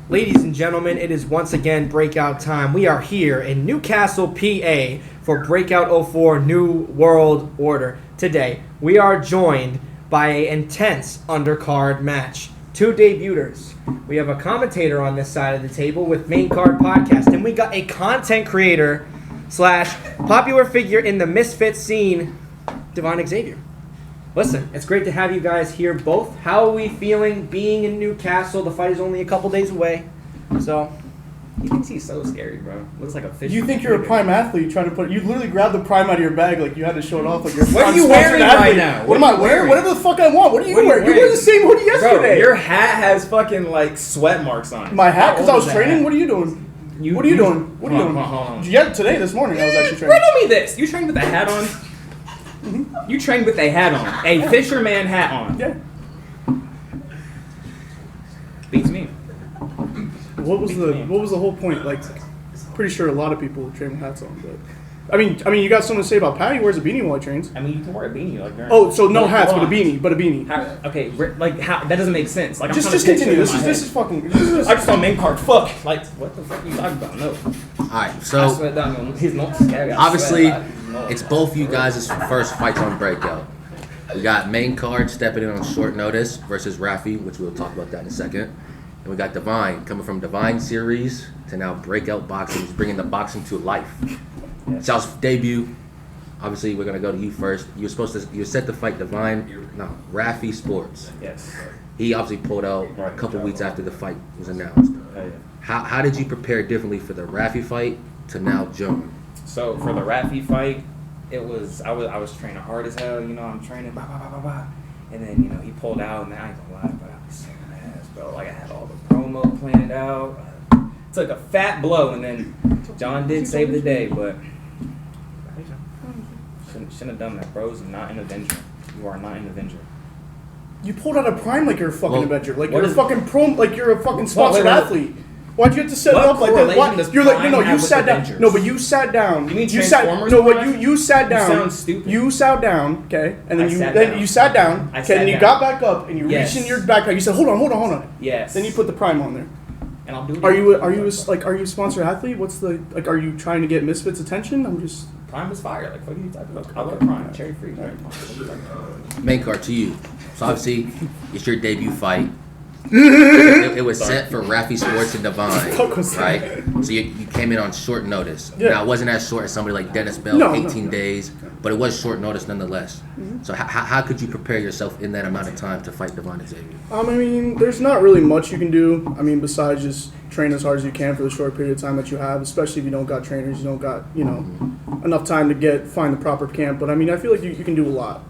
Ladies and gentlemen, it is once again breakout time. We are here in Newcastle, PA for Breakout 04 New World Order. Today, we are joined by an intense undercard match. Two debuters. We have a commentator on this side of the table with Main Card Podcast, and we got a content creator / popular figure in the misfit scene, Divinexaiver. Listen, it's great to have you guys here both. How are we feeling being in Newcastle? The fight is only a couple days away. So, he thinks he's so scary, bro. Looks like a fish. You think you're a prime athlete trying to put... You literally grabbed the prime out of your bag like you had to show it off. Like you're what are you wearing right now? What am I wearing? Whatever the fuck I want. What are you wearing? You wore the same hoodie yesterday. Bro, your hat has fucking like sweat marks on it. My hat? Because I was training? What are you doing? What are you doing? What are you doing? Hold on. Yeah, today, this morning, I was actually training. Riddle me this. You trained with a hat on? Mm-hmm. You trained with a hat on. A fisherman hat on. Yeah. Beats me. What was the whole point? Like, pretty sure a lot of people train with hats on, but I mean, you got something to say about Pat? He wears a beanie while he trains. I mean, you can wear a beanie like that. Oh, so no hats, but a beanie. Okay, like how that doesn't make sense. Like just continue. This is fucking. I just saw main card. Fuck. Like what the fuck are you talking about? No. All right, so obviously it's both you guys' first fights on Breakout. We got Main Card stepping in on short notice versus Rafi, which we'll talk about that in a second. And we got Divine coming from Divine Series to now Breakout Boxing. He's bringing the boxing to life. It's y'all's debut. Obviously, we're gonna go to you first. You were set to fight Rafi Sports. Yes. He obviously pulled out a couple weeks after the fight was announced. How did you prepare differently for the Rafi fight to now Joan? So for the Rafi fight, I was training hard as hell. You know, I'm training, and then he pulled out, and I ain't gonna lie, but I was saying ass, bro. Like I had all the promo planned out. Took a fat blow, and then John did save the day, but shouldn't have done that, bros. You're not an Avenger. You are not an Avenger. You pulled out a prime like you're a fucking Avenger. Like you're a fucking like you're a fucking sponsored athlete. Why'd you have to set it up like that? What? You're like no, you sat down. No, but you sat down. You mean Transformers? No, what you sat down. You sound stupid. You sat down, okay, and then you sat down, okay, and you got back up and you reached in your backpack. You said, hold on. Yes. Then you put the prime on there. And I'll do it. Are you a sponsored athlete? What's the like? Are you trying to get Misfits' attention? I'm just. Prime is fire. Like, what are you talking about? I love Prime. Cherry free. Main Card to you. So obviously, it's your debut fight. It was set for Rafi Sports and Divine, right? So you came in on short notice. Yeah. Now, it wasn't as short as somebody like Dennis Bell, 18 days, but it was short notice nonetheless. Mm-hmm. So how could you prepare yourself in that amount of time to fight Divinexaiver? I mean, there's not really much you can do. I mean, besides just train as hard as you can for the short period of time that you have, especially if you don't got trainers, you don't got, enough time to find the proper camp. But I mean, I feel like you can do a lot.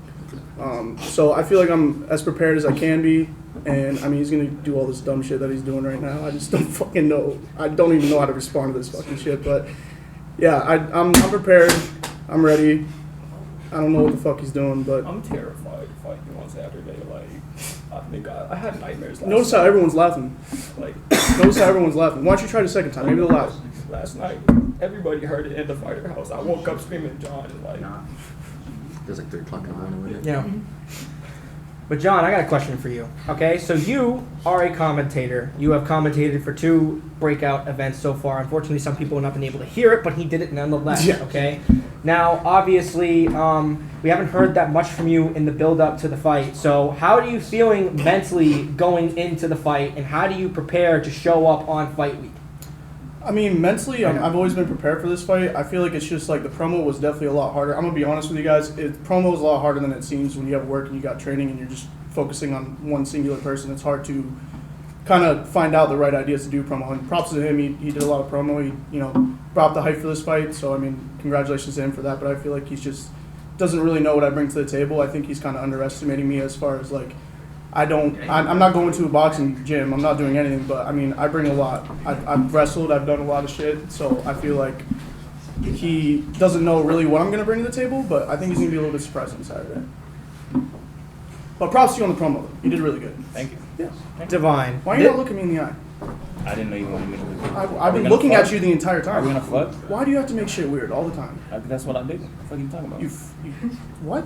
So I feel like I'm as prepared as I can be. And I mean, he's gonna do all this dumb shit that he's doing right now. I just don't fucking know. I don't even know how to respond to this fucking shit. But yeah, I'm prepared. I'm ready. I don't know what the fuck he's doing, but I'm terrified to fight you on Saturday. Like, I think I had nightmares. Notice how everyone's laughing. Notice how everyone's laughing. Why don't you try the second time? Maybe they'll laugh. Last night, everybody heard it in the fighter house. I woke up screaming, John, and like, It was like 3 o'clock in the morning, wasn't it? Yeah. But John, I got a question for you. Okay, so you are a commentator. You have commentated for 2 breakout events so far. Unfortunately, some people have not been able to hear it, but he did it nonetheless. Yeah. Okay. Now, obviously, we haven't heard that much from you in the build-up to the fight. So, how are you feeling mentally going into the fight, and how do you prepare to show up on fight week? I mean, mentally, I've always been prepared for this fight. I feel like it's just like the promo was definitely a lot harder. I'm going to be honest with you guys. Promo is a lot harder than it seems when you have work and you got training and you're just focusing on one singular person. It's hard to kind of find out the right ideas to do promo. And props to him. He did a lot of promo. He, brought up the hype for this fight. So, I mean, congratulations to him for that. But I feel like he's just doesn't really know what I bring to the table. I think he's kind of underestimating me as far as like, I'm not going to a boxing gym. I'm not doing anything, but I mean, I bring a lot. I've wrestled. I've done a lot of shit. So I feel like he doesn't know really what I'm going to bring to the table, but I think he's going to be a little bit surprised on Saturday. But props to you on the promo. You did really good. Thank you. Yeah. Divine. Why are you not looking me in the eye? I didn't know you wanted me to look at you. I've been looking at you the entire time. Are we gonna fuck? Why do you have to make shit weird all the time? That's what I do. What are you talking about? You what?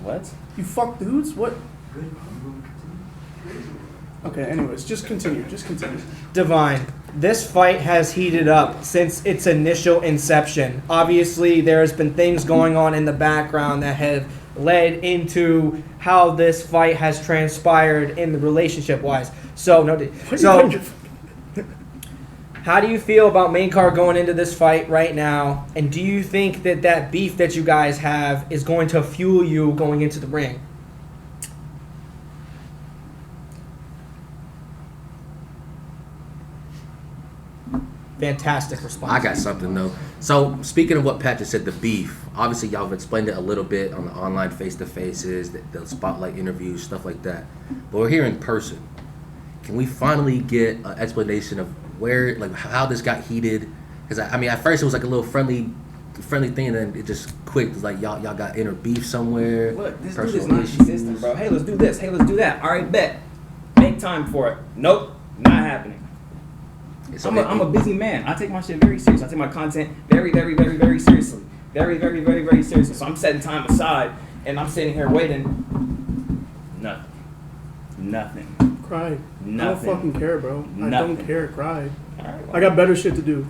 What? You fuck dudes? What? Okay, anyways, just continue. Divine, this fight has heated up since its initial inception. Obviously, there's been things going on in the background that have led into how this fight has transpired in the relationship-wise. So, how do you feel about main card going into this fight right now? And do you think that that beef that you guys have is going to fuel you going into the ring? Fantastic response. I got something though. So speaking of what Pat just said, the beef. Obviously, y'all have explained it a little bit on the online face-to-faces, the spotlight interviews, stuff like that. But we're here in person. Can we finally get an explanation of where, like, how this got heated? Because I mean, at first it was like a little friendly thing, and then it just quit. It was like y'all got inner beef somewhere. Look, this dude is not consistent, bro. Hey, let's do this. Hey, let's do that. All right, bet. Make time for it. Nope, not happening. I'm a busy man. I take my shit very seriously. I take my content very, very, very, very seriously. Very, very, very, very seriously. So I'm setting time aside, and I'm sitting here waiting. Nothing. Cry. Nothing. I don't fucking care, bro. Nothing. I don't care. Cry. All right, well, I got better shit to do.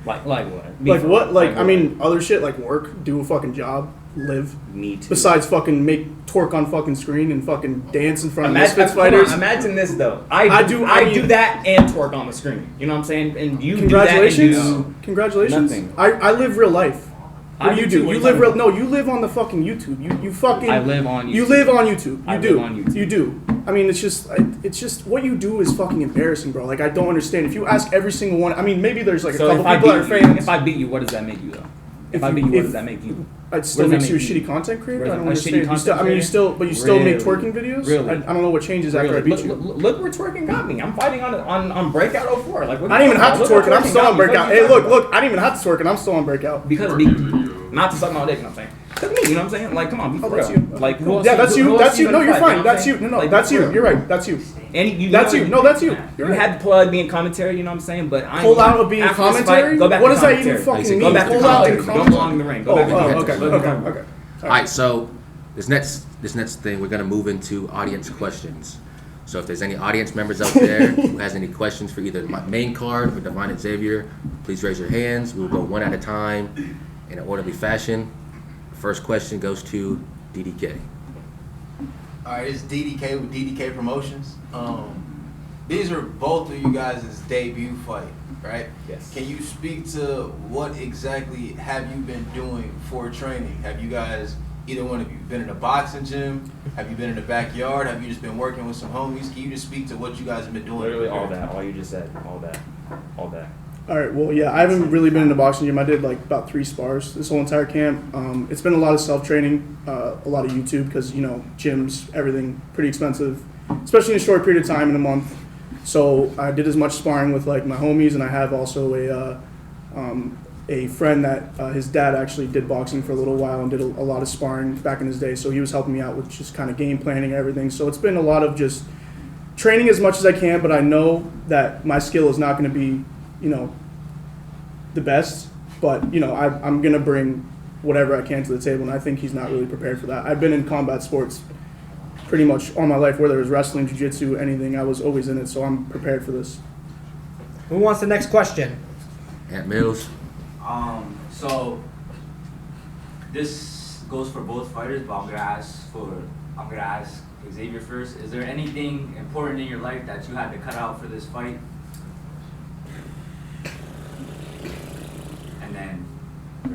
like what? Like what? Like, I mean, other shit like work, do a fucking job, live. Me too. Besides fucking make twerk on fucking screen and fucking dance in front of Misfits fighters. Imagine this though. I do that and twerk on the screen. You know what I'm saying? And you congratulations. do that and do Congratulations. nothing. I live real life. What do you do? What You are live you real. talking No, you live on the fucking YouTube. You fucking. I live on YouTube. You live on YouTube. I You live do. on YouTube. You do. I mean, it's just what you do is fucking embarrassing, bro. Like, I don't understand. If you ask every single one, I mean, maybe there's like a So couple if I people that are beat you, famous. if I beat you, what does that make you though? If I you- beat you, what if- does that make you? It still What does makes that you a make shitty you? content creator. What I is don't that, a understand. shitty You still, I content mean, you still make Really? twerking videos. Really? I don't know what changes after I beat you. Look where twerking got me. I'm fighting on Breakout 04. Like, what I didn't even have to twerk, and I'm still on Breakout. Hey, look. look, I didn't even have to twerk, and I'm still on Breakout. Because not to suck my dick, you know what I'm saying? Look at me, you know what I'm saying? Like, come on, be for that's real. you. Like, who else? Yeah, that's who you. else That's you. No, gonna you're fight, fine. you know what I'm That's you. saying? No, Like, that's be for you. real. You're right. That's you. And you That's know, you. No, that's you. You're You right. had to plug me in commentary, you know what I'm saying? But I Pull out of being after this commentary? Fight, go back What to does that even commentary. fucking Go mean? back to Pull out commentary. in You don't belong in the ring. Go back to commentary. Okay. All right, so this next thing, we're gonna move into audience questions. So if there's any audience members out there who has any questions for either my main card or Divinexaiver, please raise your hands. We will go one at a time in an orderly fashion. First question goes to DDK. All right, it's DDK with DDK Promotions. These are both of you guys' debut fight, right? Yes. Can you speak to what exactly have you been doing for training? Have you guys, either one of you, been in a boxing gym? Have you been in the backyard? Have you just been working with some homies? Can you just speak to what you guys have been doing? Literally all that. All you just said. All that. All right. Well, yeah, I haven't really been in a boxing gym. I did like about 3 spars this whole entire camp. It's been a lot of self-training, a lot of YouTube because, you know, gyms, everything pretty expensive, especially in a short period of time in a month. So I did as much sparring with like my homies, and I have also a friend that his dad actually did boxing for a little while and did a lot of sparring back in his day. So he was helping me out with just kind of game planning and everything. So it's been a lot of just training as much as I can, but I know that my skill is not going to be, you know, the best, but, you know, I'm going to bring whatever I can to the table, and I think he's not really prepared for that. I've been in combat sports pretty much all my life, whether it was wrestling, jiu-jitsu, anything. I was always in it, so I'm prepared for this. Who wants the next question? Ant Mills. So this goes for both fighters, but I'm gonna ask Xavier first. Is there anything important in your life that you had to cut out for this fight? And then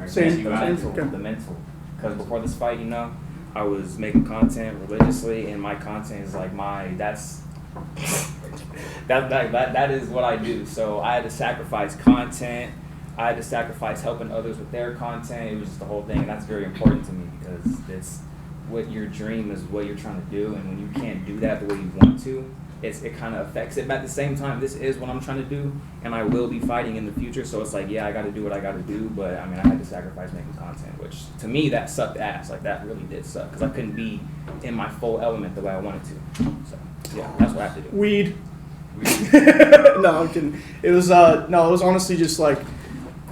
Same. The mental. Because before this fight, you know, I was making content religiously, and my content is like that is what I do. So I had to sacrifice content. I had to sacrifice helping others with their content. It was just the whole thing, and that's very important to me because it's what your dream is, what you're trying to do, and when you can't do that the way you want to, it kind of affects it. But at the same time, this is what I'm trying to do, and I will be fighting in the future. So it's like, yeah, I got to do what I got to do, but I mean, I had to sacrifice making content, which to me that sucked ass. Like that really did suck because I couldn't be in my full element the way I wanted to. So yeah, that's what I have to do. Weed. No, I'm kidding. It was honestly just like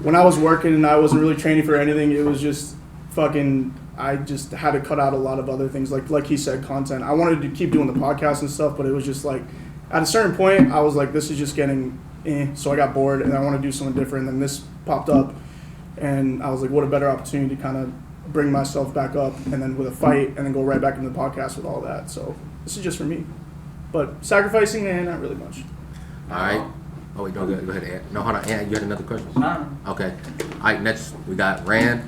when I was working and I wasn't really training for anything. It was just fucking. I just had to cut out a lot of other things, like he said, content. I wanted to keep doing the podcast and stuff, but it was just like, at a certain point, I was like, this is just getting so I got bored, and I want to do something different, and this popped up, and I was like, what a better opportunity to kind of bring myself back up, and then with a fight, and then go right back into the podcast with all that. So this is just for me. But sacrificing, not really much. All right. Oh, wait, no, go ahead, Ant. No, hold on, Ant, you had another question? No. Okay. All right, next we got Rand.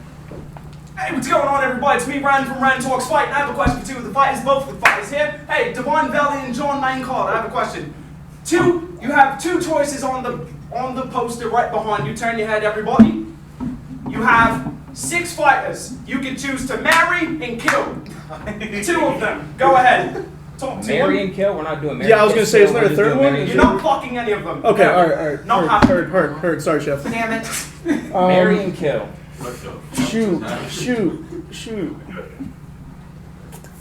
Hey, what's going on, everybody? It's me, Rand from Rand Talks Fight, and I have a question for two of the fighters, both of the fighters here. Hey, Devon Valley and John Maincard, I have a question. You have two choices on the poster right behind you. Turn your head, everybody. You have 6 fighters. You can choose to marry and kill. 2 of them. Go ahead. Talk to Marry them. and kill? We're not doing marry. Yeah, I was gonna say, isn't there a We're just third doing one? marry and You're kill. not fucking any of them. Okay, all right. Not happy. Heard. Sorry, Chef. Damn it. Marry and kill. Shoot.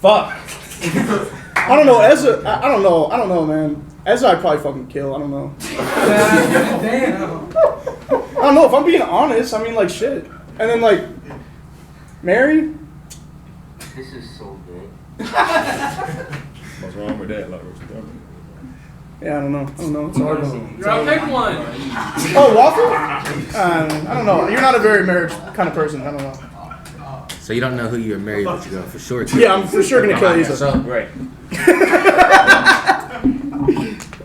Fuck. I don't know, Ezra. I don't know, man. Ezra, I'd probably fucking kill. I don't know. Damn. I don't know, if I'm being honest, I mean, like, shit. And then, like, Mary? This is so good. What's wrong with that? Like, what's wrong? Yeah, I don't know. It's a hard one. I'll pick one. Oh, waffle? I don't know. You're not a very marriage kind of person. I don't know. So you don't know who you're married, but you're gonna for sure kill. Yeah, I'm for sure gonna kill Lisa. So, Right.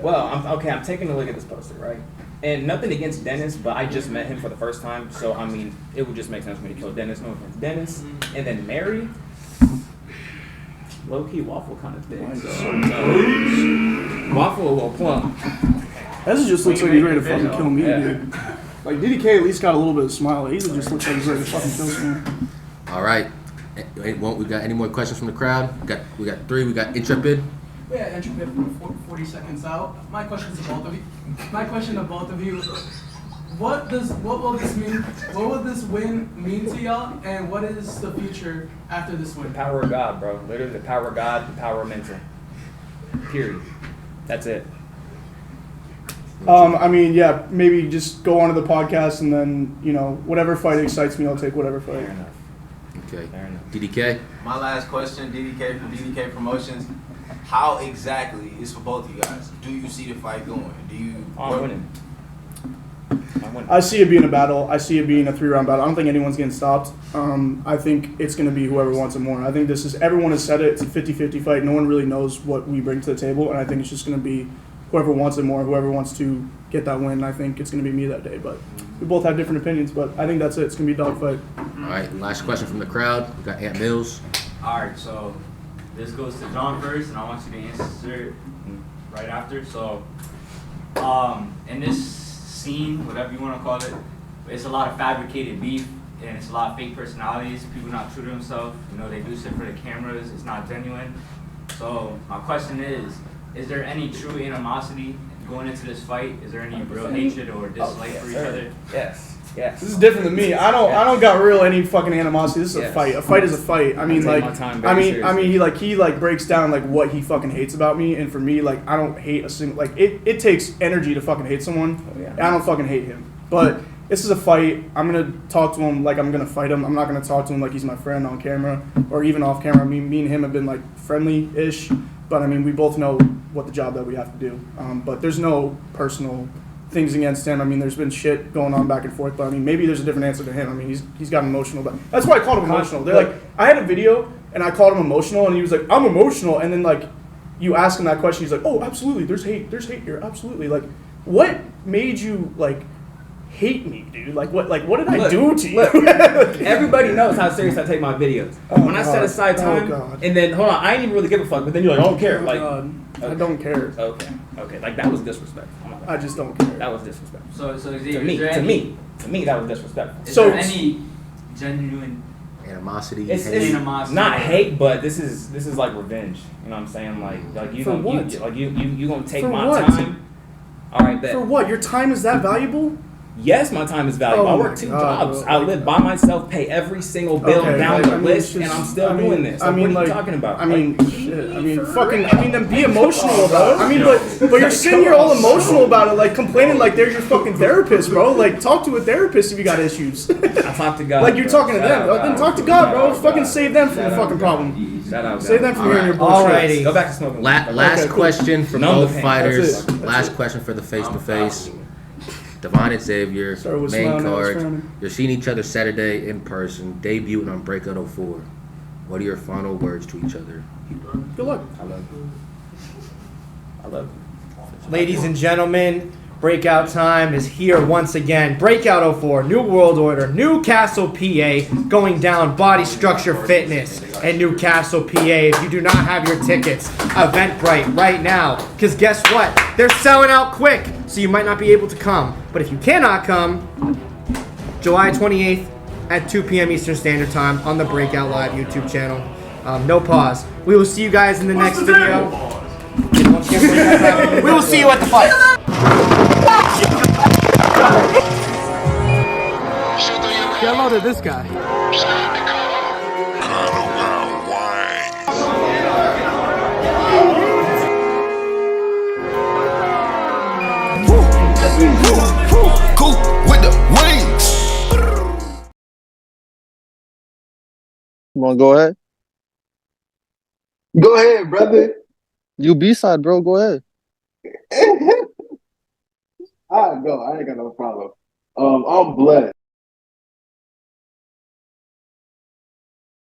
Well, I'm taking a look at this poster, right? And nothing against Dennis, but I just met him for the first time, so I mean, it would just make sense for me to kill Dennis. No offense, Dennis, and then Mary. Low key waffle kind of thing. So, waffle or plum. Ezra just looks like he's ready to fucking kill me, dude. Like, DDK at least got a little bit of smile. Asa just looks like he's ready to fucking kill me. all right. We got any more questions from the crowd? We got 3. We got Intrepid. Yeah, Intrepid from 40 seconds out. My question to both of you. What will this mean? What will this win mean to y'all? And what is the future after this The win? power of God, bro. Literally the power of God, the power of mental. Period. That's it. I mean, yeah, maybe just go onto the podcast and then, whatever fight excites me, I'll take whatever fight. Fair enough. Okay. Fair enough. DDK. My last question, DDK from DDK Promotions. How exactly is for both of you guys? Do you see the fight going? Do you? I'm winning. I see it being a battle. I see it being a 3-round battle. I don't think anyone's getting stopped. I think it's going to be whoever wants it more. I think everyone has said it. It's a 50-50 fight. No one really knows what we bring to the table, and I think it's just going to be whoever wants it more, whoever wants to get that win. I think it's going to be me that day, but we both have different opinions, but I think that's it. It's going to be a dogfight. All right. Last question from the crowd. We got Ant Mills. Alright, so this goes to John first, and I want you to answer right after. So, in this scene, whatever you want to call it, it's a lot of fabricated beef, and it's a lot of fake personalities, people not true to themselves. They do shit for the cameras, it's not genuine. So, my question is there any true animosity going into this fight? Is there any real hatred or dislike for each other? Yes. This is different than me. I don't got real any fucking animosity. This is a fight. A fight is a fight. I mean, take like, my time very he breaks down like what he fucking hates about me, and for me, like, I don't hate a single, like, it takes energy to fucking hate someone. Oh, yeah. And I don't fucking hate him. But this is a fight. I'm gonna talk to him like I'm gonna fight him. I'm not gonna talk to him like he's my friend on camera or even off camera. I mean, me and him have been like friendly-ish, but I mean, we both know what the job that we have to do. But there's no personal things against him. I mean, there's been shit going on back and forth, but I mean, maybe there's a different answer to him. I mean, he's gotten emotional, but that's why I called him emotional. They're like, I had a video and I called him emotional, and he was like, I'm emotional, and then like, you ask him that question, he's like, oh, absolutely, there's hate here, absolutely. Like, what made you like hate me, dude? Like, what did I do to you? Everybody knows how serious I take my videos. When I set aside time, and then hold on, I ain't even really give a fuck. But then you're like, I don't care. Like, I don't care. Okay, like that was disrespectful. I just don't care. That was disrespectful. So To me, that was disrespectful. Is So- there any genuine Animosity. It's hate. animosity? not hate, but this is like revenge. You know what I'm saying? Like you For gonna what? you gonna take For my what? time. All right, bet. For what? Your time is that valuable? Yes, my time is valuable. I work 2 jobs. I live by myself, pay every single bill down the list, and I'm still doing this. Like, what are you talking about? Then be emotional about it. But you're sitting here all emotional about it, like complaining like they're your fucking therapist, bro. Like, talk to a therapist if you got issues. I talk to God. Like, you're talking to them. Then talk to God, bro. Fucking save them from the fucking problem. Save them from hearing your bullshit. Alrighty. Go back to smoking. Last question for both fighters. That's it. Last question for the face-to-face. Divinexaiver, main card. You're seeing each other Saturday in person, debuting on Breakout 04. What are your final words to each other? Good luck. I love you. I love you. Ladies and gentlemen, Breakout time is here once again. Breakout 04, New World Order, Newcastle, PA, going down Body Structure Fitness in Newcastle, PA. If you do not have your tickets, Eventbrite right now. Because guess what? They're selling out quick, so you might not be able to come. But if you cannot come, July 28th at 2 p.m. Eastern Standard Time on the Breakout Live YouTube channel. No pause. We will see you guys in the next video. And once again, we will see you at the fight. Say hello to this guy. Cool with the wings. Come on, go ahead. Go ahead, brother. You B-side, bro. Go ahead. I'll go. I ain't got no problem. I'm blessed.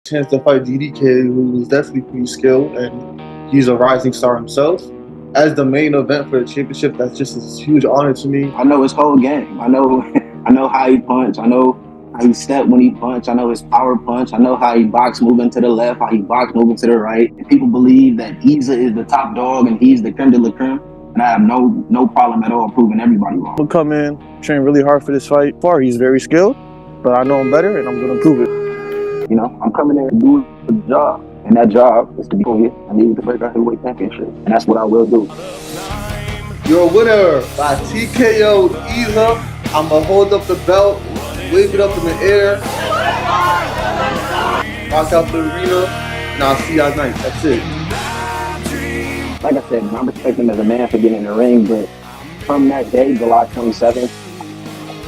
Chance to fight DDK, who is definitely pretty skilled, and he's a rising star himself. As the main event for the championship, that's just a huge honor to me. I know his whole game. I know how he punch. I know how he step when he punch. I know his power punch. I know how he box moving to the left, how he box moving to the right. And people believe that Isa is the top dog and he's the creme de la creme. And I have no problem at all proving everybody wrong. I'm gonna come in, train really hard for this fight. He's very skilled, but I know him better, and I'm gonna prove it. You know, I'm coming there to do the job. And that job is to be here. I need to break out heavyweight championship. And that's what I will do. You're a winner by TKO Isa. I'm gonna hold up the belt, wave it up in the air, rock out the arena, and I'll see y'all tonight. That's it. Like I said, man, I respect him as a man for getting in the ring, but from that day, July 27th,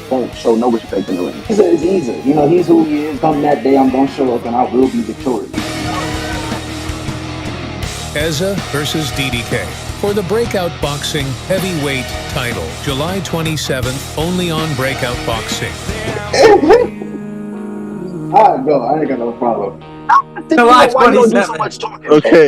don't show no respect in the ring. Isa is Isa. You know, he's who he is. Come that day, I'm going to show up and I will be victorious. Eza versus DDK for the Breakout Boxing Heavyweight title, July 27th, only on Breakout Boxing. I'll go. I ain't got no problem. July 27th. Okay.